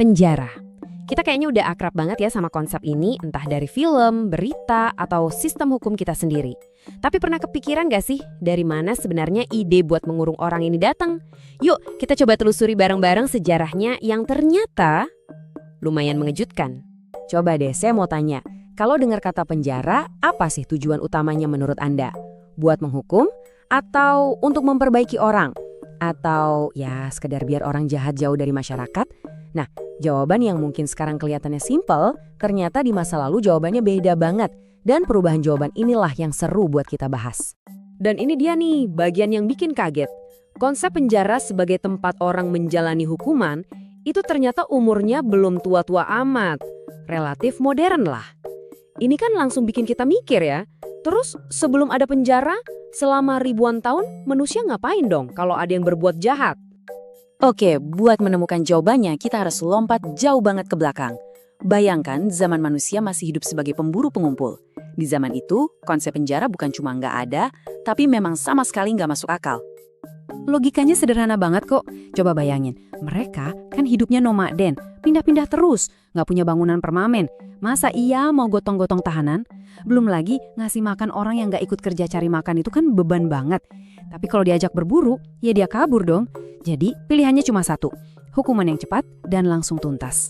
penjara. Kita kayaknya udah akrab banget ya sama konsep ini, entah dari film, berita, atau sistem hukum kita sendiri. Tapi pernah kepikiran gak sih dari mana sebenarnya ide buat mengurung orang ini datang? Yuk, kita coba telusuri bareng-bareng sejarahnya yang ternyata lumayan mengejutkan. Coba deh, saya mau tanya, kalau dengar kata penjara, apa sih tujuan utamanya menurut Anda? Buat menghukum? Atau untuk memperbaiki orang? Atau ya sekedar biar orang jahat jauh dari masyarakat? Nah, jawaban yang mungkin sekarang kelihatannya simpel, ternyata di masa lalu jawabannya beda banget. Dan perubahan jawaban inilah yang seru buat kita bahas. Dan ini dia nih, bagian yang bikin kaget. Konsep penjara sebagai tempat orang menjalani hukuman, itu ternyata umurnya belum tua-tua amat. Relatif modern lah. Ini kan langsung bikin kita mikir ya. Terus sebelum ada penjara, selama ribuan tahun manusia ngapain dong kalau ada yang berbuat jahat? Oke, buat menemukan jawabannya kita harus lompat jauh banget ke belakang. Bayangkan zaman manusia masih hidup sebagai pemburu pengumpul. Di zaman itu, konsep penjara bukan cuma nggak ada, tapi memang sama sekali nggak masuk akal. Logikanya sederhana banget kok. Coba bayangin, mereka kan hidupnya nomaden, pindah-pindah terus, nggak punya bangunan permanen. Masa iya mau gotong-gotong tahanan? Belum lagi ngasih makan orang yang nggak ikut kerja cari makan itu kan beban banget. Tapi kalau diajak berburu, ya dia kabur dong. Jadi pilihannya cuma satu, hukuman yang cepat dan langsung tuntas.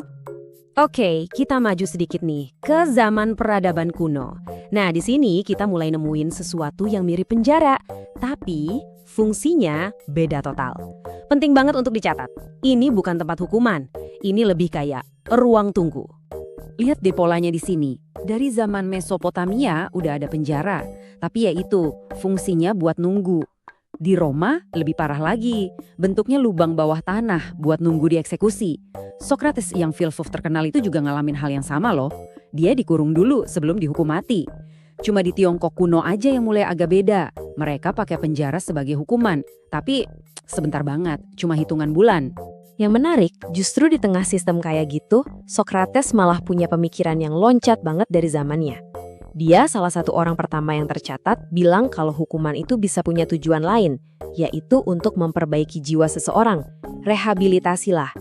Oke, kita maju sedikit nih ke zaman peradaban kuno. Nah, di sini kita mulai nemuin sesuatu yang mirip penjara, tapi fungsinya beda total. Penting banget untuk dicatat. Ini bukan tempat hukuman, ini lebih kayak ruang tunggu. Lihat deh polanya di sini. Dari zaman Mesopotamia udah ada penjara, tapi ya itu, fungsinya buat nunggu. Di Roma lebih parah lagi, bentuknya lubang bawah tanah buat nunggu dieksekusi. Socrates yang filsuf terkenal itu juga ngalamin hal yang sama loh. Dia dikurung dulu sebelum dihukum mati. Cuma di Tiongkok kuno aja yang mulai agak beda. Mereka pakai penjara sebagai hukuman, tapi sebentar banget, cuma hitungan bulan. Yang menarik, justru di tengah sistem kayak gitu, Socrates malah punya pemikiran yang loncat banget dari zamannya. Dia salah satu orang pertama yang tercatat bilang kalau hukuman itu bisa punya tujuan lain, yaitu untuk memperbaiki jiwa seseorang, rehabilitasi lah.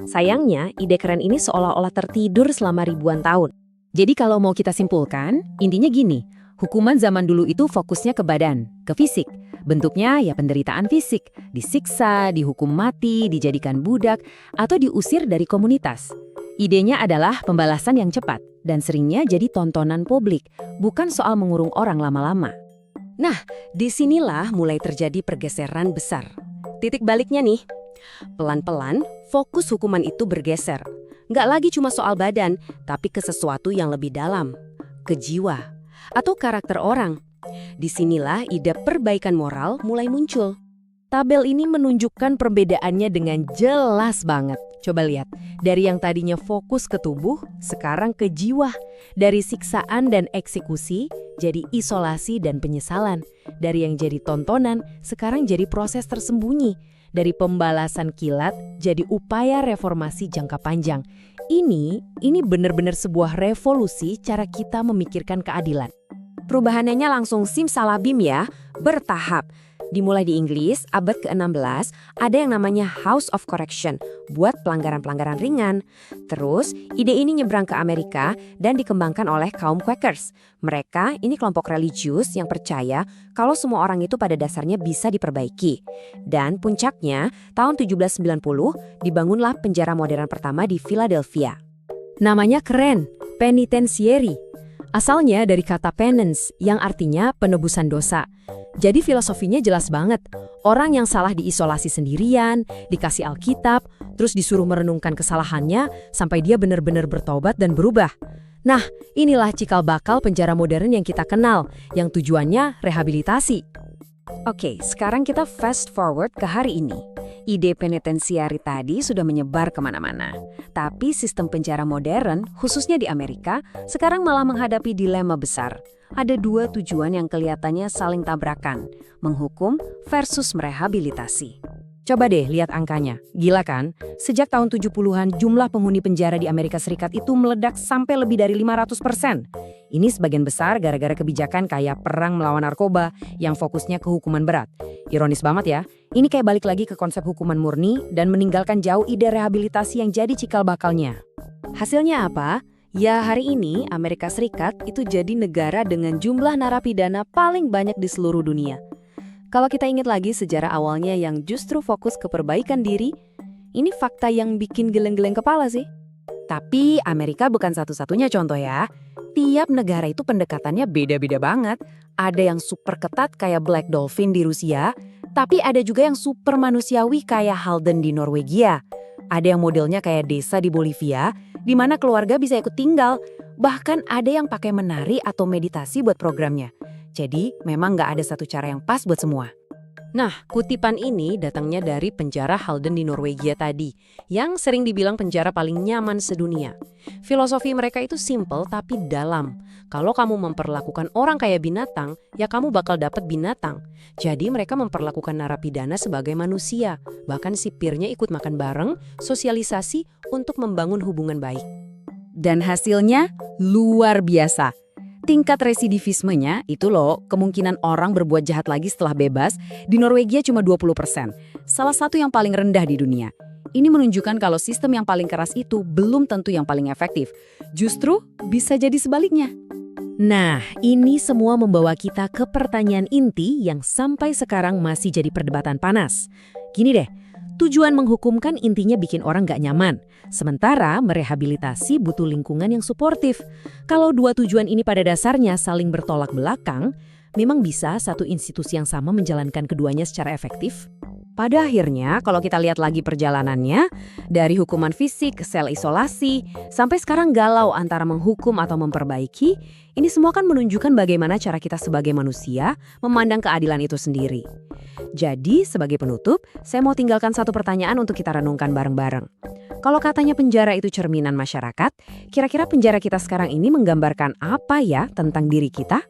Sayangnya, ide keren ini seolah-olah tertidur selama ribuan tahun. Jadi kalau mau kita simpulkan, intinya gini, hukuman zaman dulu itu fokusnya ke badan, ke fisik. Bentuknya ya penderitaan fisik, disiksa, dihukum mati, dijadikan budak, atau diusir dari komunitas. Idenya adalah pembalasan yang cepat dan seringnya jadi tontonan publik, bukan soal mengurung orang lama-lama. Nah, disinilah mulai terjadi pergeseran besar. Titik baliknya nih, pelan-pelan fokus hukuman itu bergeser. Nggak lagi cuma soal badan, tapi ke sesuatu yang lebih dalam, ke jiwa, atau karakter orang. Disinilah ide perbaikan moral mulai muncul. Tabel ini menunjukkan perbedaannya dengan jelas banget. Coba lihat, dari yang tadinya fokus ke tubuh, sekarang ke jiwa. Dari siksaan dan eksekusi, jadi isolasi dan penyesalan. Dari yang jadi tontonan, sekarang jadi proses tersembunyi. Dari pembalasan kilat, jadi upaya reformasi jangka panjang. Ini benar-benar sebuah revolusi cara kita memikirkan keadilan. Perubahannya langsung simsalabim ya, bertahap. Dimulai di Inggris, abad ke-16, ada yang namanya House of Correction buat pelanggaran-pelanggaran ringan. Terus, ide ini nyebrang ke Amerika dan dikembangkan oleh kaum Quakers. Mereka ini kelompok religius yang percaya kalau semua orang itu pada dasarnya bisa diperbaiki. Dan puncaknya, tahun 1790 dibangunlah penjara modern pertama di Philadelphia. Namanya keren, penitentiary. Asalnya dari kata penance yang artinya penebusan dosa. Jadi filosofinya jelas banget. Orang yang salah diisolasi sendirian, dikasih Alkitab, terus disuruh merenungkan kesalahannya sampai dia benar-benar bertobat dan berubah. Nah, inilah cikal bakal penjara modern yang kita kenal, yang tujuannya rehabilitasi. Oke, sekarang kita fast forward ke hari ini. Ide penitensiari tadi sudah menyebar kemana-mana. Tapi sistem penjara modern, khususnya di Amerika, sekarang malah menghadapi dilema besar. Ada dua tujuan yang kelihatannya saling tabrakan, menghukum versus merehabilitasi. Coba deh lihat angkanya, gila kan? Sejak tahun 70-an jumlah penghuni penjara di Amerika Serikat itu meledak sampai lebih dari 500%. Ini sebagian besar gara-gara kebijakan kayak perang melawan narkoba yang fokusnya ke hukuman berat. Ironis banget ya, Ini kayak balik lagi ke konsep hukuman murni dan meninggalkan jauh ide rehabilitasi yang jadi cikal bakalnya. Hasilnya apa? Ya, hari ini Amerika Serikat itu jadi negara dengan jumlah narapidana paling banyak di seluruh dunia. Kalau kita ingat lagi sejarah awalnya yang justru fokus ke perbaikan diri, ini fakta yang bikin geleng-geleng kepala sih. Tapi Amerika bukan satu-satunya contoh ya. Tiap negara itu pendekatannya beda-beda banget. Ada yang super ketat kayak Black Dolphin di Rusia, tapi ada juga yang super manusiawi kayak Halden di Norwegia. Ada yang modelnya kayak desa di Bolivia, di mana keluarga bisa ikut tinggal. Bahkan ada yang pakai menari atau meditasi buat programnya. Jadi memang nggak ada satu cara yang pas buat semua. Nah, kutipan ini datangnya dari penjara Halden di Norwegia tadi, yang sering dibilang penjara paling nyaman sedunia. Filosofi mereka itu simple tapi dalam. Kalau kamu memperlakukan orang kayak binatang, ya kamu bakal dapat binatang. Jadi mereka memperlakukan narapidana sebagai manusia. Bahkan sipirnya ikut makan bareng, sosialisasi untuk membangun hubungan baik. Dan hasilnya luar biasa. Tingkat residivismenya itu loh, kemungkinan orang berbuat jahat lagi setelah bebas, di Norwegia cuma 20%. Salah satu yang paling rendah di dunia. Ini menunjukkan kalau sistem yang paling keras itu belum tentu yang paling efektif. Justru bisa jadi sebaliknya. Nah, ini semua membawa kita ke pertanyaan inti yang sampai sekarang masih jadi perdebatan panas. Gini deh, tujuan menghukumkan intinya bikin orang gak nyaman. Sementara merehabilitasi butuh lingkungan yang suportif. Kalau dua tujuan ini pada dasarnya saling bertolak belakang, memang bisa satu institusi yang sama menjalankan keduanya secara efektif? Pada akhirnya, kalau kita lihat lagi perjalanannya, dari hukuman fisik, sel isolasi, sampai sekarang galau antara menghukum atau memperbaiki, ini semua kan menunjukkan bagaimana cara kita sebagai manusia memandang keadilan itu sendiri. Jadi, sebagai penutup, saya mau tinggalkan satu pertanyaan untuk kita renungkan bareng-bareng. Kalau katanya penjara itu cerminan masyarakat, kira-kira penjara kita sekarang ini menggambarkan apa ya tentang diri kita?